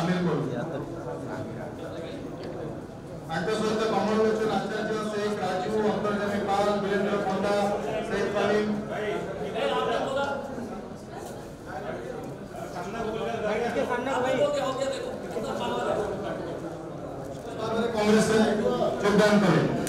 सामिल करूँ सहित कमलोचन आचार्य शेख राजू अंतर्जनी पाल वीरेंद्र पंडा शेख कलीम कांग्रेस में योगदान करें।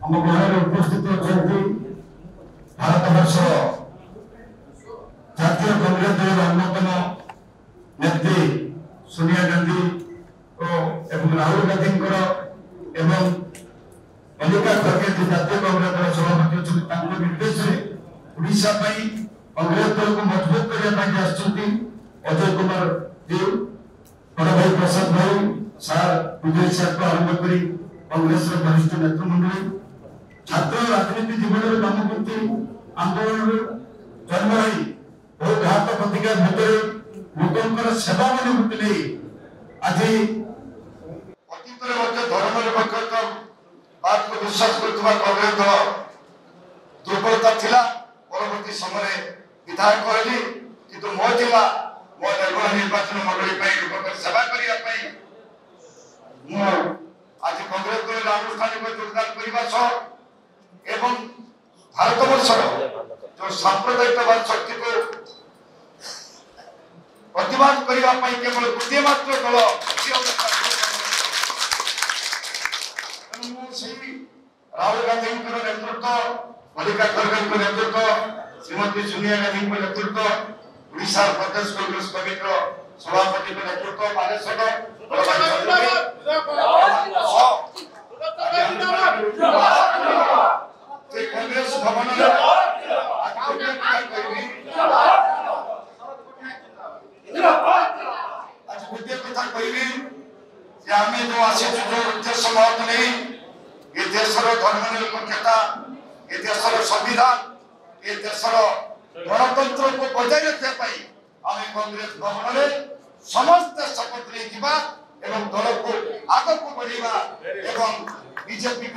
हम उपस्थित भारत वर्ष जातीय कांग्रेस दल अन्यतम नेत्री सोनिया गांधी एवं राहुल गांधी एवं मल्लिका खड़गे जातीय कांग्रेस दल सभापति अच्छा निर्देश ओडिशा कांग्रेस दल को मजबूत करने अजय कुमार देव बड़ भाई प्रसाद भाई सार विजय सार को आरंभ कर कांग्रेस वरिष्ठ नेतृमंडली छात्र राजनीति जीवन में काम करते आंदोलन जन्म रही बहुत घात प्रतिघात भितर लोकंर सेवा मनोवृत्ति नहीं आज अतीत धर्म निरपेक्षता बात को विश्वास करथिबा कांग्रेस दल दुर्बलता थिला परवर्ती समय विधायक कहली किंतु मो जिला मो निर्वाचन मंडली लोक सेवा करने आज कांग्रेस दल आनुष्ठानिक योगदान करने एवं भारत वर्ष जो सांप्रदायिकवाद शक्ति को प्रतिवाद करने केवल गोटे मात्र दल राहुल गांधी नेतृत्व मल्लिका खड़गे नेतृत्व श्रीमती सोनिया गांधी नेतृत्व ओडिशा प्रदेश कांग्रेस कमिटी सभापति नेतृत्व बालेश्वर कांग्रेस भवन आज गोटे कथा कहली आम जो आसी जो उद्देश्य महत्व नहीं ये देशर धर्मनिरपेक्षता ये देशर संविधान ये देशर गणतंत्र को बजाय रखा आम कांग्रेस भवन में समस्त शपथ नहीं दल को आग को बढ़ा बीजेपी